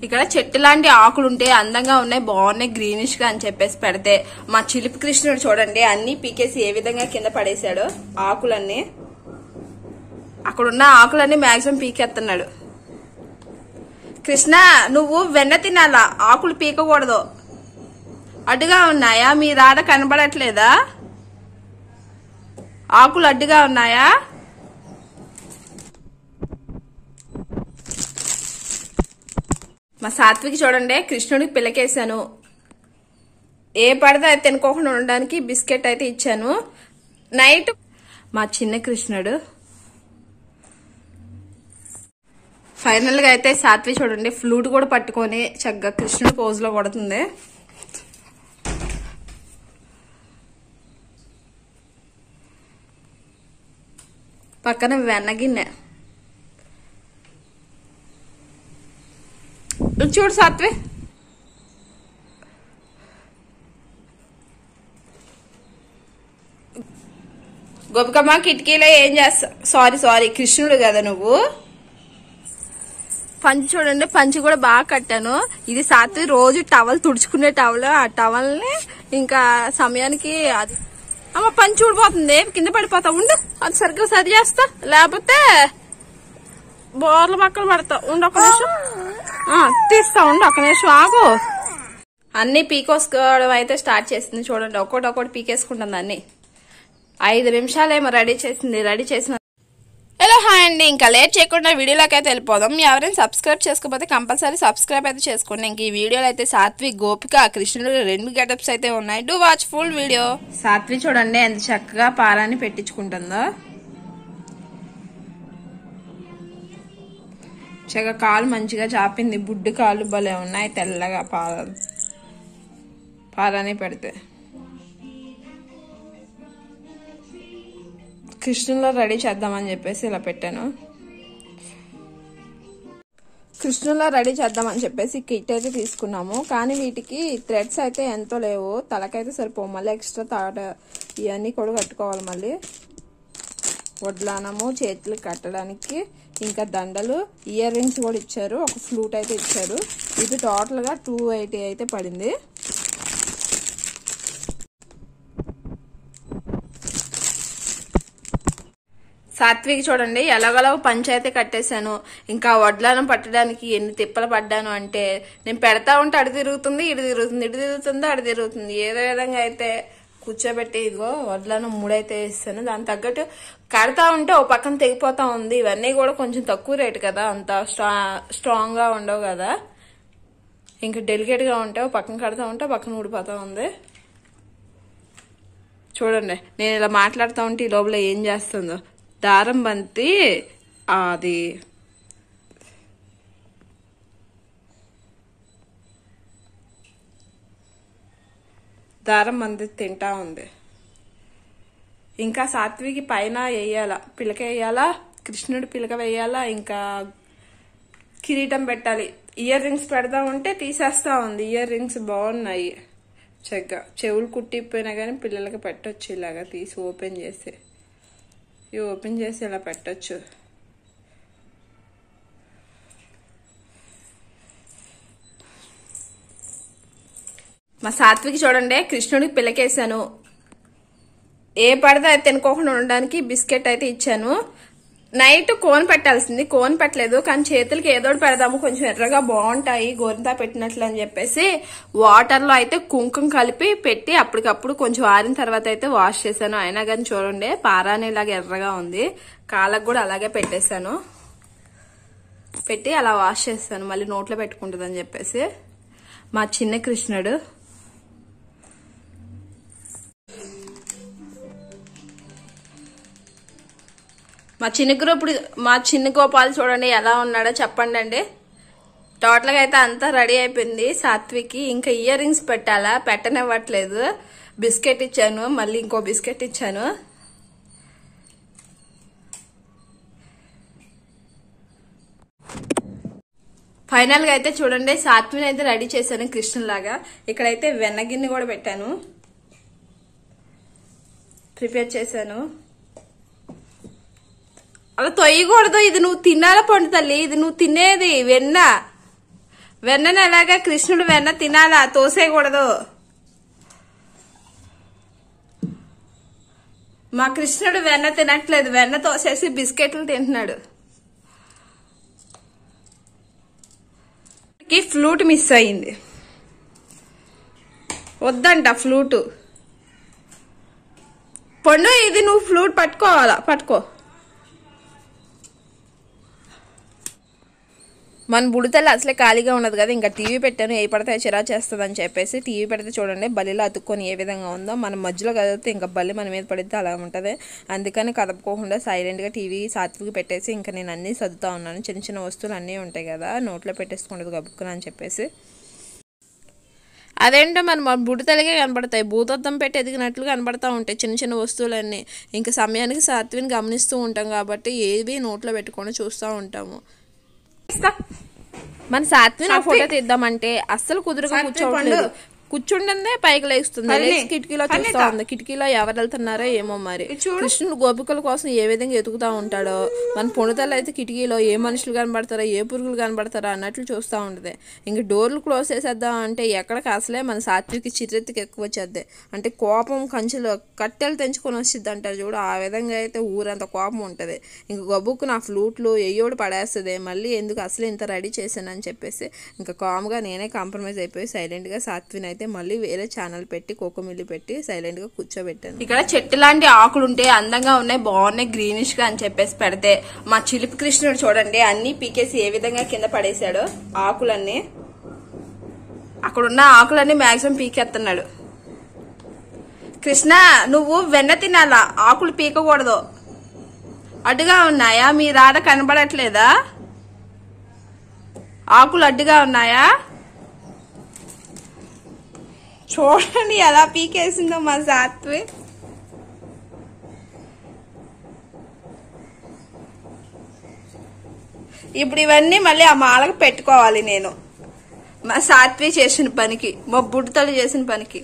ఇక్కడ చెట్టు లాంటి ఆకులు ఉంటే అందంగా ఉన్నాయి, బాగున్నాయి గ్రీనిష్ గా అని చెప్పేసి పెడితే మా చిలిపి కృష్ణుడు చూడండి అన్ని పీకేసి ఏ విధంగా కింద పడేశాడు. ఆకులన్నీ అక్కడున్న ఆకులన్నీ మాక్సిమం పీకేస్తున్నాడు. కృష్ణ నువ్వు వెన్న తినాలా, ఆకులు పీకకూడదు. అడ్డుగా ఉన్నాయా, మీ రాధ కనబడట్లేదా? ఆకులు అడ్డుగా ఉన్నాయా? మా సాత్వికి చూడండి కృష్ణుడికి పిల్లకేసాను. ఏ పడితే అది తినుకోకుండా ఉండడానికి బిస్కెట్ అయితే ఇచ్చాను. నైట్ మా చిన్న కృష్ణుడు ఫైనల్ గా అయితే సాత్వి చూడండి ఫ్లూట్ కూడా పట్టుకొని చక్కగా కృష్ణుడు పోజ్ లో కొడుతుంది. పక్కన వెన్నగిన్నె చూడు సాత్వి. గోపికమ్మ కిటికీలో ఏం చేస్తా, సారీ కృష్ణుడు కదా నువ్వు. పంచి చూడండి, పంచి కూడా బాగా కట్టాను. ఇది సాత్వి రోజు టవల్ తుడుచుకునే టవల్. ఆ టవల్ ని ఇంకా సమయానికి అది అమ్మ పంచి ఊడిపోతుంది, కింద పడిపోతా. ఉండు అది సరిగ్గా సరి చేస్తా, లేకపోతే బోర్ల పక్కన పడతా. ఉండు ఒక నిమిషం తీస్తా, ఉండు ఒక నిమిషం ఆగు. అన్ని పీకోసుకోవడం అయితే స్టార్ట్ చేసింది చూడండి. ఒక్కొక్కటి పీకేసుకుంటుంది అన్ని. 5 నిమిషాలేమో రెడీ చేసింది. రెడీ చేసిన హలో హాయ్ అండి. ఇంకా లేట్ చేయకుండా వీడియోలోకి అయితే వెళ్ళిపోదాం. ఎవరైనా సబ్స్క్రైబ్ చేసుకోకపోతే కంపల్సరీ సబ్స్క్రైబ్ అయితే చేసుకోండి. ఇంక ఈ వీడియోలో అయితే సాత్వి, గోపిక, కృష్ణుడు 2 గెటప్స్ అయితే ఉన్నాయి. Do watch full video. Saatvi చూడండి ఎంత చక్కగా పారాన్ని పెట్టించుకుంటుందో. చక్కగా కాలు మంచిగా చాపింది. బుడ్డు కాళ్ళు భలే ఉన్నాయి తెల్లగా పారాన్ని పెడితే. కృష్ణులో రెడీ చేద్దామని చెప్పేసి ఇలా పెట్టాను. కృష్ణులో రెడీ చేద్దామని చెప్పేసి కిట్ అయితే తీసుకున్నాము. కానీ వీటికి థ్రెడ్స్ అయితే ఎంతో లేవు, తలకైతే సరిపోవు. మళ్ళీ ఎక్స్ట్రా తాట ఇవన్నీ కూడా కట్టుకోవాలి. మళ్ళీ వడ్లానము చేతులు కట్టడానికి, ఇంకా దండలు, ఇయర్ రింగ్స్ కూడా ఇచ్చారు. ఒక ఫ్లూట్ అయితే ఇచ్చారు. ఇది టోటల్ గా 280 అయితే పడింది. సాత్వికి చూడండి ఎలాగోలా పంచాయతీ కట్టేశాను. ఇంకా వడ్లానం పట్టడానికి ఎన్ని తిప్పలు పడ్డాను అంటే, నేను పెడతా ఉంటే అడి తిరుగుతుంది, ఇటు తిరుగుతుంది, ఇటు తిరుగుతుంది, అడి తిరుగుతుంది. ఏదో విధంగా అయితే కూర్చోబెట్టి ఇదిగో వడ్లానం 3 అయితే వేస్తాను. దాని తగ్గట్టు కడతా ఉంటే ఓ పక్కన తెగిపోతా ఉంది. ఇవన్నీ కూడా కొంచెం తక్కువ రేటు కదా, అంత స్ట్రాంగ్ గా ఉండవు కదా. ఇంకా డెలికేట్ గా ఉంటే ఓ పక్కన కడతా ఉంటే పక్కన ఊడిపోతా ఉంది. చూడండి నేను ఇలా మాట్లాడుతూ ఉంటే ఈ లోపల ఏం చేస్తుందో. దారం బంతి అది దారం బంతి తింటా ఉంది. ఇంకా సాత్వికి పైన వేయాలా, పిలక వేయాలా, కృష్ణుడి పిలక వేయాలా, ఇంకా కిరీటం పెట్టాలి. ఇయర్ రింగ్స్ పెడతా ఉంటే తీసేస్తా ఉంది. ఇయర్ రింగ్స్ బాగున్నాయి చక్కగా. చెవులు కుట్టిపోయినా కానీ పిల్లలకి పెట్టొచ్చు. ఇలాగా తీసి ఓపెన్ చేసి ఇలా పెట్టొచ్చు. మా సాత్వికి చూడండి కృష్ణుడికి పిల్లకేసాను. ఏ పడితే అది తినుకోకుండా ఉండడానికి బిస్కెట్ అయితే ఇచ్చాను. నైట్ కోన్ పెట్టాల్సింది, కోన్ పెట్టలేదు. కానీ చేతులకి ఏదోటి పెడదాము, కొంచెం ఎర్రగా బాగుంటాయి గోరింతా పెట్టినట్లు అని చెప్పేసి వాటర్ లో అయితే కుంకుమ కలిపి పెట్టి అప్పటికప్పుడు కొంచెం ఆరిన తర్వాత అయితే వాష్ చేశాను. అయినా కానీ చూడండి పారాని ఇలాగ ఎర్రగా ఉంది. కాళ్ళకు కూడా అలాగే పెట్టేశాను. పెట్టి అలా వాష్ చేస్తాను, మళ్ళీ నోట్లో పెట్టుకుంటుంది అని చెప్పేసి. మా చిన్న కృష్ణుడు మా చిన్న గోపాల్ చూడండి ఎలా ఉన్నాడో చెప్పండి అండి. టోటల్ గా అయితే అంతా రెడీ అయిపోయింది. సాత్వికి ఇంకా ఇయర్ రింగ్స్ పెట్టాలా, పెట్టనివ్వట్లేదు. బిస్కెట్ ఇచ్చాను, మళ్ళీ ఇంకో బిస్కెట్ ఇచ్చాను. ఫైనల్ గా అయితే చూడండి సాత్విని అయితే రెడీ చేశాను కృష్ణులాగా. ఇక్కడైతే వెన్నగిన్నె కూడా పెట్టాను, ప్రిపేర్ చేశాను. అలా తొయ్యకూడదు, ఇది నువ్వు తినాల పండు తల్లి, ఇది నువ్వు తినేది వెన్న. వెన్నను ఎలాగా కృష్ణుడు వెన్న తినాలా, తోసేయకూడదు. మా కృష్ణుడు వెన్న తినట్లేదు, వెన్న తోసేసి బిస్కెట్లు తింటున్నాడు. ఫ్లూట్ మిస్ అయింది, వద్దంట ఫ్లూట్. పొన్ను ఇది నువ్వు ఫ్లూట్ పట్టుకోవాలా, పట్టుకో. మన బుడతల్లి అసలే ఖాళీగా ఉండదు కదా, ఇంకా టీవీ పెట్టాను, ఏ పడితే చిరా చేస్తుంది అని చెప్పేసి టీవీ పెడితే చూడండి బల్లిలో అతుక్కొని ఏ విధంగా ఉందో. మన మధ్యలో కదిలితే ఇంకా బల్లి మన మీద పడితే అలా ఉంటుంది. అందుకని కదపకోకుండా సైలెంట్గా టీవీ సాత్వికి పెట్టేసి ఇంకా నేను అన్నీ సర్దుతా ఉన్నాను. చిన్న చిన్న వస్తువులు అన్నీ ఉంటాయి కదా, నోట్లో పెట్టేసుకుంటుంది గబుక్కున అని చెప్పేసి. అదేంటో మన బుడతలిగే కనబడతాయి, భూతద్దం పెట్టి ఎదిగినట్లు కనబడతా ఉంటాయి చిన్న చిన్న వస్తువులన్నీ. ఇంకా సమయానికి సాత్విని గమనిస్తూ ఉంటాం కాబట్టి ఏవి నోట్లో పెట్టుకొని చూస్తూ ఉంటాము. మన సాత్విని ఫోటో తీద్దామంటే అస్సలు కుదురుగా కూర్చోవట్లేదు, కూర్చుండే పైకి లేస్తుంది, కిటికీలో చూస్తా ఉంది. కిటికీలో ఎవరు వెళ్తున్నారో ఏమో మరి. కృష్ణుడు గోపికల కోసం ఏ విధంగా ఎదుగుతా ఉంటాడో, మన పొణుతలు అయితే కిటికీలో ఏ మనుషులు కనబడతారో ఏ పురుగులు కనబడతారో అన్నట్లు చూస్తూ ఉంటుంది. ఇంక డోర్లు క్లోజ్ చేసేద్దాం అంటే ఎక్కడికి అసలే మన సాత్వికి చిరెత్తికి ఎక్కువ వచ్చేద్ది. అంటే కోపం కంచెలు కట్టెలు తెంచుకొని వచ్చింది అంటారు చూడు, ఆ విధంగా అయితే ఊరంత కోపం ఉంటుంది. ఇంక గబుక్కు నా ఫ్లూట్లు ఎయ్యోడు పడేస్తుంది. మళ్ళీ ఎందుకు అసలు ఇంత రెడీ చేశానని చెప్పేసి ఇంకా కామ్గా నేనే కాంప్రమైజ్ అయిపోయి సైలెంట్గా సాత్విని అయితే మళ్ళీ వేరే ఛానల్ పెట్టి కోకోమిల్లి పెట్టి సైలెంట్ గా కూర్చోబెట్టాను. ఇక్కడ చెట్టు లాంటి ఆకులు ఉంటే అందంగా ఉన్నాయి, బాగున్నాయి, గ్రీనిష్ గా అని చెప్పేసి పెడితే మా చిలిపి కృష్ణుడు చూడండి అన్ని పీకేసి ఏ విధంగా కింద పడేశాడు. ఆకులన్నీ అక్కడున్న ఆకులన్నీ మాక్సిమం పీకేస్తున్నాడు. కృష్ణ నువ్వు వెన్న తినాలా, ఆకులు పీకకూడదు. అడ్డుగా ఉన్నాయా, మీ రాధ కనబడట్లేదా? ఆకులు అడ్డుగా ఉన్నాయా? చూడండి ఎలా పీకేసిందో మా సాత్వి. ఇప్పుడు ఇవన్నీ మళ్ళీ ఆ మాలకు పెట్టుకోవాలి నేను, మా సాత్వి చేసిన పనికి, మా బుడ్డతలు చేసిన పనికి.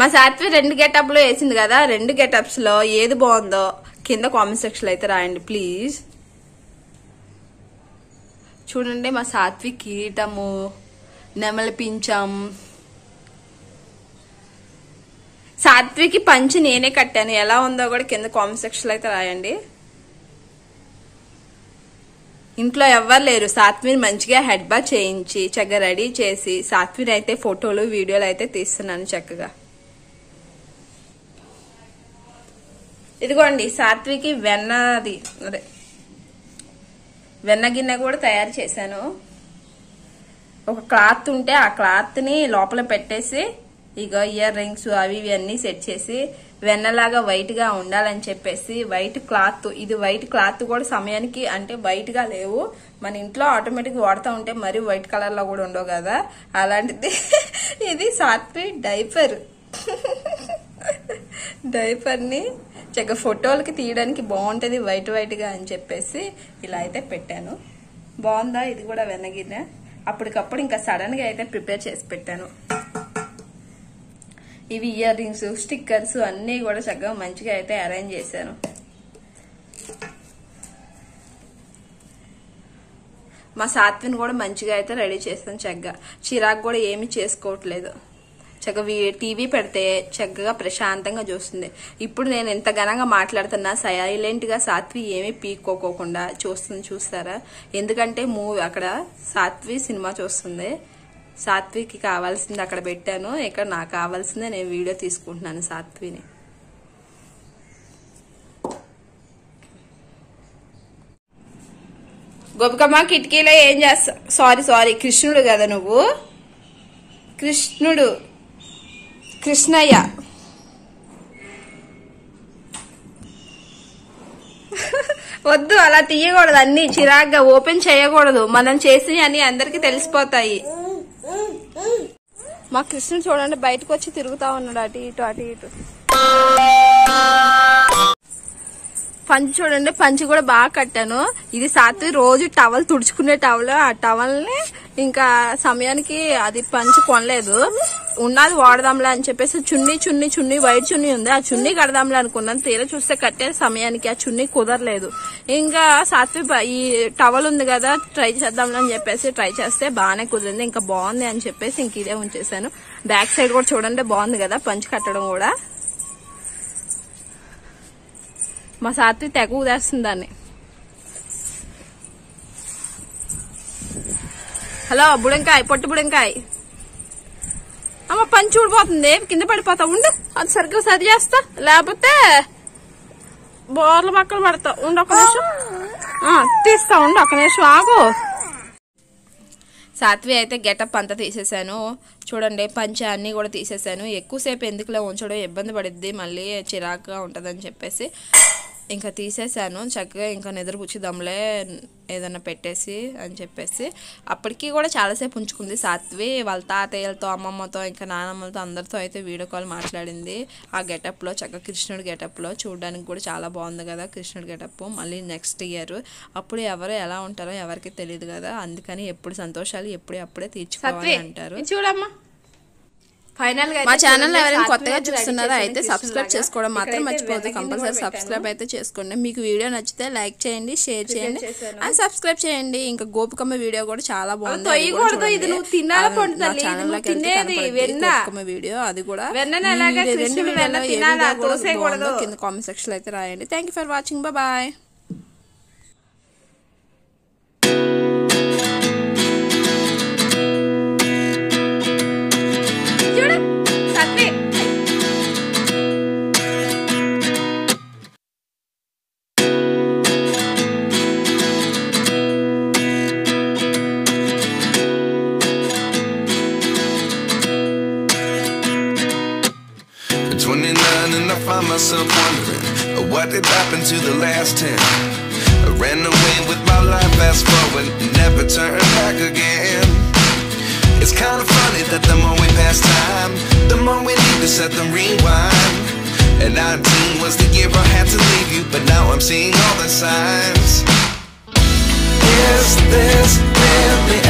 మా సాత్వి 2 గెటప్లు వేసింది కదా, 2 గెటప్స్ లో ఏది బాగుందో కింద కామెంట్ సెక్షన్ లో అయితే రాయండి ప్లీజ్. చూడండి మా సాత్వి కిరీటము, నెమలి పించం, సాత్వికి పంచి నేనే కట్టాను, ఎలా ఉందో కూడా కింద కామెంట్ సెక్షన్ లో అయితే రాయండి. ఇంట్లో ఎవ్వరు లేరు, సాత్విని మంచిగా హెడ్ బాత్ చేయించి చక్కగా రెడీ చేసి సాత్విని అయితే ఫోటోలు వీడియోలు అయితే తీస్తున్నాను చక్కగా. ఇదిగోండి సాత్వికి వెన్నది అదే వెన్న గిన్నె కూడా తయారు చేశాను. ఒక క్లాత్ ఉంటే ఆ క్లాత్ ని లోపల పెట్టేసి ఇక ఇయర్ రింగ్స్ అవి ఇవి అన్ని సెట్ చేసి వెన్నలాగా వైట్ గా ఉండాలని చెప్పేసి వైట్ క్లాత్, ఇది వైట్ క్లాత్ కూడా సమయానికి అంటే వైట్ గా లేవు, మన ఇంట్లో ఆటోమేటిక్ వాడుతూ ఉంటే మరి వైట్ కలర్ లో కూడా ఉండవు కదా, అలాంటిది ఇది సాత్వి డైపర్. డైపర్ ని చక్కగా ఫోటోలకి తీయడానికి బాగుంటది వైట్ వైట్ గా అని చెప్పేసి ఇలా అయితే పెట్టాను. బాగుందా? ఇది కూడా వెన్నగిన్నె అప్పటికప్పుడు ఇంకా సడన్ గా అయితే ప్రిపేర్ చేసి పెట్టాను. ఇవి ఇయర్ రింగ్స్, స్టిక్కర్స్ అన్ని కూడా చక్కగా మంచిగా అయితే అరేంజ్ చేశాను. మా సాత్విని కూడా మంచిగా అయితే రెడీ చేస్తాను చక్కగా, చిరాకు కూడా ఏమి చేసుకోవట్లేదు. చక్కగా టీవీ పెడితే చక్కగా ప్రశాంతంగా చూస్తుంది. ఇప్పుడు నేను ఎంత ఘనంగా మాట్లాడుతున్నా సైలెంట్ గా సాత్వి ఏమీ పీక్కోకుండా చూస్తుంది, చూస్తారా? ఎందుకంటే అక్కడ సాత్వి సినిమా చూస్తుంది, సాత్వికి కావాల్సింది అక్కడ పెట్టాను, ఇక్కడ నాకు కావాల్సిందే నేను వీడియో తీసుకుంటున్నాను సాత్విని. గోపికమ్మ కిటికీలో ఏం చేస్తా? సారీ కృష్ణుడు కదా నువ్వు, కృష్ణుడు కృష్ణయ్య. వద్దు అలా తీయకూడదు, అన్ని చిరాగ్గా ఓపెన్ చేయకూడదు, మనం చేసి అన్ని అందరికి తెలిసిపోతాయి. మా కృష్ణుడు చూడండి బయటకు వచ్చి తిరుగుతా ఉన్నాడు అటు ఇటు అటు ఇటు. పంచి చూడండి, పంచి కూడా బాగా కట్టాను. ఇది సాత్వి రోజు టవల్ తుడుచుకునే టవల్, ఆ టవల్ ని ఇంకా సమయానికి అది పంచి కొనలేదు, ఉన్నది వాడదాంలే అని చెప్పేసి చున్నీ వైట్ చున్నీ ఉంది, ఆ చున్నీ కడదాంలే అనుకున్నాను. తీరా చూస్తే కట్టే సమయానికి ఆ చున్నీ కుదరలేదు. ఇంకా సాత్విక్ ఈ టవల్ ఉంది కదా ట్రై చేద్దాంలే అని చెప్పేసి ట్రై చేస్తే బాగానే కుదిరింది. ఇంకా బాగుంది అని చెప్పేసి ఇంక ఇదే ఉంచేసాను. బ్యాక్ సైడ్ కూడా చూడండి బాగుంది కదా పంచి కట్టడం కూడా. మా సాత్విక్ తెగ ఊదేస్తుంది దాన్ని. హలో బుడంకాయ, పొట్టు బుడంకాయ. అమ్మ పంచి ఊడిపోతుంది, కింద పడిపోతా. ఉండు అది సరిగ్గా సరి చేస్తా, లేకపోతే బోర్ల పక్కన పడతా. ఉండు ఒక నిమిషం తీస్తా, ఉండు ఒక నిమిషం ఆగు. సాత్వి అయితే గెటప్ అంతా తీసేసాను చూడండి, పంచ అన్ని కూడా తీసేసాను. ఎక్కువసేపు ఎందుకులో ఉంచడం ఇబ్బంది పడిద్ది, మళ్ళీ చిరాకుగా ఉంటుందని చెప్పేసి ఇంకా తీసేసాను. చక్కగా ఇంకా నిద్రపుచ్చిద్దాంలే ఏదన్నా పెట్టేసి అని చెప్పేసి. అప్పటికి కూడా చాలాసేపు ఉంచుకుంది సాత్వి. వాళ్ళ తాతయ్యలతో, అమ్మమ్మతో, ఇంకా నానమ్మలతో అందరితో అయితే వీడియో కాల్ మాట్లాడింది. ఆ గెటప్లో చక్కగా కృష్ణుడి గెటప్లో చూడడానికి కూడా చాలా బాగుంది కదా కృష్ణుడి గెటప్. మళ్ళీ నెక్స్ట్ ఇయర్ అప్పుడు ఎవరు ఎలా ఉంటారో ఎవరికి తెలియదు కదా, అందుకని ఎప్పుడు సంతోషాలు అప్పుడే తీర్చుకోవాలి అంటారు. చూడమ్మా మా ఛానల్ ఎవరైనా కొత్తగా చూస్తున్నారో అయితే సబ్స్క్రైబ్ చేసుకోవడం మాత్రం మర్చిపోవద్దు. కంపల్సరీ సబ్స్క్రైబ్ అయితే చేసుకోండి. మీకు వీడియో నచ్చితే లైక్ చేయండి, షేర్ చేయండి అండ్ సబ్స్క్రైబ్ చేయండి. ఇంకా గోపికమ్మ వీడియో కూడా చాలా బాగుంది. గోపికమ్మ వీడియో అది కూడా కింద కామెంట్ సెక్షన్ అయితే రాయండి. Thank you for watching, bye. Find myself wondering what did happen to the last 10. I ran away with my life, fast forward, never turn back again. It's kind of funny that the more we pass time, the more we need to set them rewind. And 19 was the year I had to leave you, but now I'm seeing all the signs. Is this really